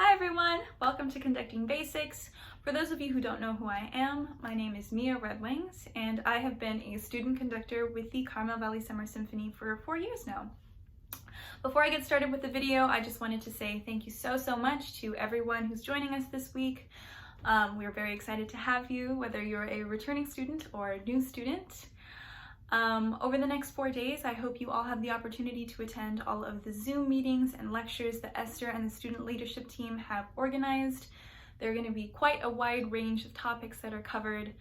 Hi everyone, welcome to Conducting Basics. For those of you who don't know who I am, my name is Mia Redelings, and I have been a student conductor with the Carmel Valley Summer Symphony for 4 years now. Before I get started with the video, I just wanted to say thank you so much to everyone who's joining us this week. We're very excited to have you, whether you're a returning student or a new student. Over the next 4 days, I hope you all have the opportunity to attend all of the Zoom meetings and lectures that Esther and the student leadership team have organized. There are going to be quite a wide range of topics that are covered,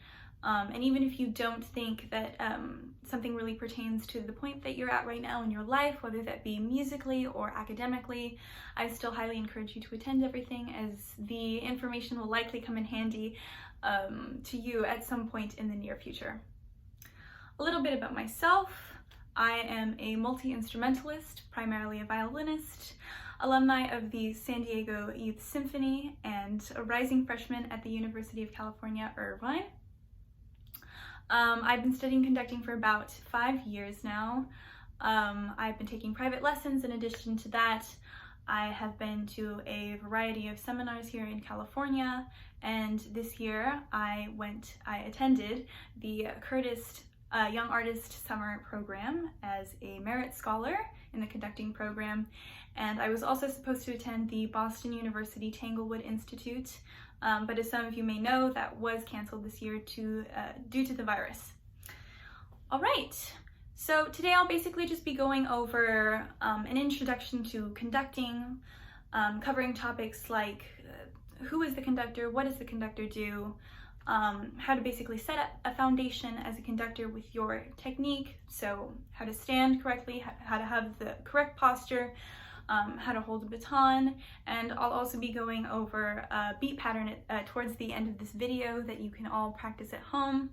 and even if you don't think that something really pertains to the point that you're at right now in your life, whether that be musically or academically, I still highly encourage you to attend everything, as the information will likely come in handy to you at some point in the near future. A little bit about myself. I am a multi-instrumentalist, primarily a violinist, alumni of the San Diego Youth Symphony, and a rising freshman at the University of California, Irvine. I've been studying conducting for about 5 years now. I've been taking private lessons. In addition to that, I have been to a variety of seminars here in California, and this year I attended the Curtis Young Artist Summer Program as a merit scholar in the conducting program, and I was also supposed to attend the Boston University Tanglewood Institute, but as some of you may know, that was canceled this year due to the virus. All right, so today I'll basically just be going over an introduction to conducting, covering topics like who is the conductor, what does the conductor do, how to basically set up a foundation as a conductor with your technique, so how to stand correctly, how to have the correct posture, how to hold a baton, and I'll also be going over a beat pattern towards the end of this video that you can all practice at home.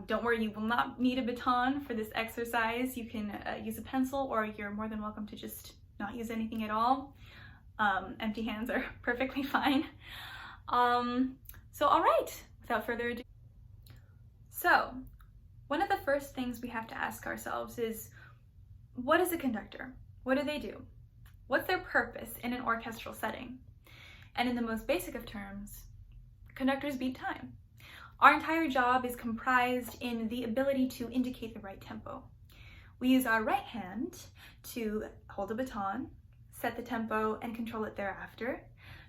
Don't worry, you will not need a baton for this exercise. You can use a pencil, or you're more than welcome to just not use anything at all. Empty hands are perfectly fine. So all right. Without further ado. So, one of the first things we have to ask ourselves is, what is a conductor? What do they do? What's their purpose in an orchestral setting? And in the most basic of terms, conductors beat time. Our entire job is comprised in the ability to indicate the right tempo. We use our right hand to hold a baton, set the tempo, and control it thereafter,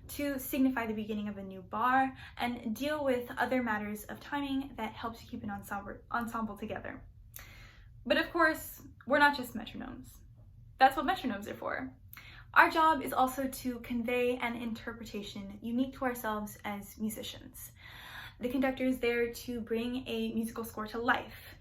to signify the beginning of a new bar, and deal with other matters of timing that help to keep an ensemble together. But of course, we're not just metronomes. That's what metronomes are for. Our job is also to convey an interpretation unique to ourselves as musicians. The conductor is there to bring a musical score to life,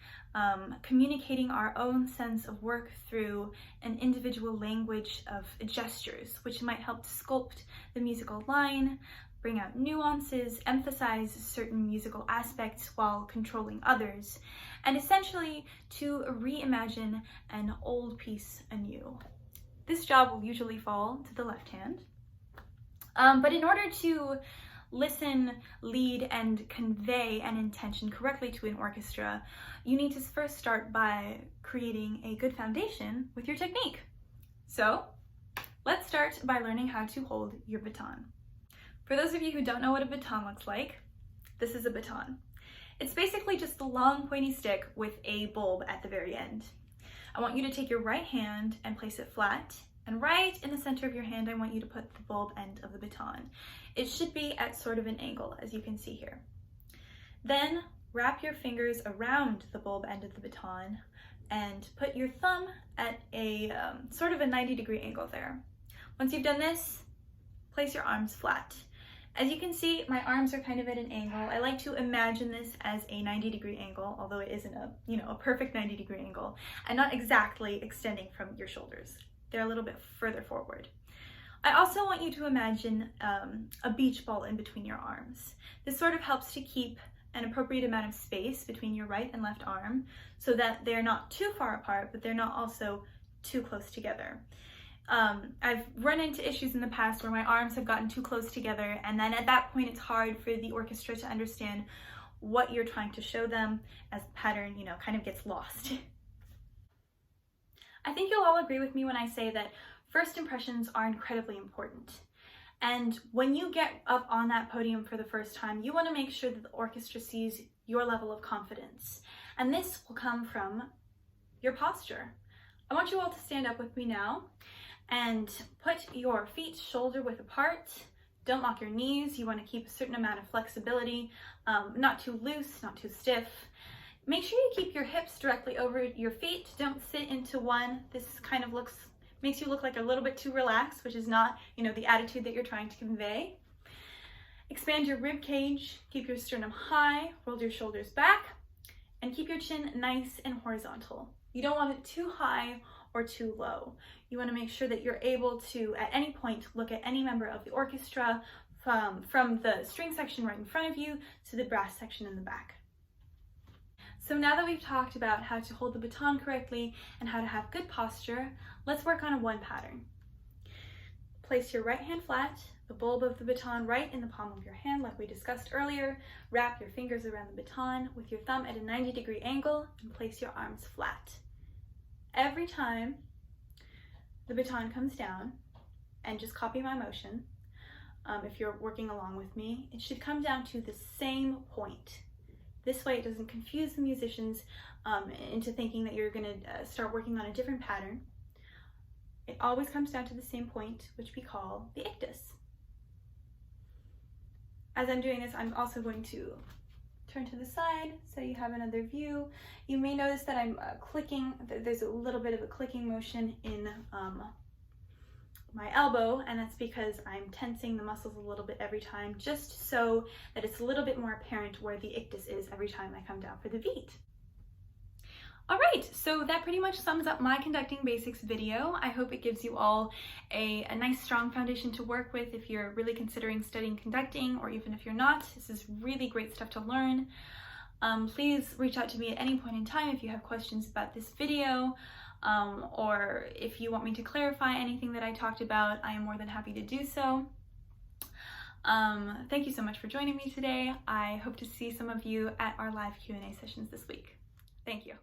communicating our own sense of work through an individual language of gestures, which might help to sculpt the musical line, bring out nuances, emphasize certain musical aspects while controlling others, and essentially to reimagine an old piece anew. This job will usually fall to the left hand, but in order to listen, lead, and convey an intention correctly to an orchestra, you need to first start by creating a good foundation with your technique. So let's start by learning how to hold your baton. For those of you who don't know what a baton looks like, this is a baton. It's basically just a long pointy stick with a bulb at the very end. I want you to take your right hand and place it flat, and right in the center of your hand, I want you to put the bulb end of the baton. It should be at sort of an angle, as you can see here. Then wrap your fingers around the bulb end of the baton and put your thumb at a sort of a 90-degree angle there. Once you've done this, place your arms flat. As you can see, my arms are kind of at an angle. I like to imagine this as a 90-degree angle, although it isn't a perfect 90-degree angle, and not exactly extending from your shoulders. They're a little bit further forward. I also want you to imagine a beach ball in between your arms. This sort of helps to keep an appropriate amount of space between your right and left arm so that they're not too far apart, but they're not also too close together. I've run into issues in the past where my arms have gotten too close together, and then at that point it's hard for the orchestra to understand what you're trying to show them, as the pattern, kind of gets lost. I think you'll all agree with me when I say that first impressions are incredibly important. And when you get up on that podium for the first time, you want to make sure that the orchestra sees your level of confidence. And this will come from your posture. I want you all to stand up with me now and put your feet shoulder width apart. Don't lock your knees. You want to keep a certain amount of flexibility, not too loose, not too stiff. Make sure you keep your hips directly over your feet. Don't sit into one. This kind of makes you look like a little bit too relaxed, which is not, the attitude that you're trying to convey. Expand your rib cage, keep your sternum high, roll your shoulders back, and keep your chin nice and horizontal. You don't want it too high or too low. You want to make sure that you're able to, at any point, look at any member of the orchestra from the string section right in front of you to the brass section in the back. So now that we've talked about how to hold the baton correctly and how to have good posture, let's work on a one pattern. Place your right hand flat, the bulb of the baton right in the palm of your hand like we discussed earlier. Wrap your fingers around the baton with your thumb at a 90-degree angle and place your arms flat. Every time the baton comes down, and just copy my motion, if you're working along with me, it should come down to the same point. This way it doesn't confuse the musicians into thinking that you're going to start working on a different pattern. It always comes down to the same point, which we call the ictus. As I'm doing this, I'm also going to turn to the side so you have another view. You may notice that I'm clicking, there's a little bit of a clicking motion in my elbow, and that's because I'm tensing the muscles a little bit every time, just so that it's a little bit more apparent where the ictus is every time I come down for the beat. All right, so that pretty much sums up my conducting basics video. I hope it gives you all a nice strong foundation to work with if you're really considering studying conducting, or even if you're not. This is really great stuff to learn. Please reach out to me at any point in time if you have questions about this video, or if you want me to clarify anything that I talked about. I am more than happy to do so. Thank you so much for joining me today. I hope to see some of you at our live Q&A sessions this week. Thank you.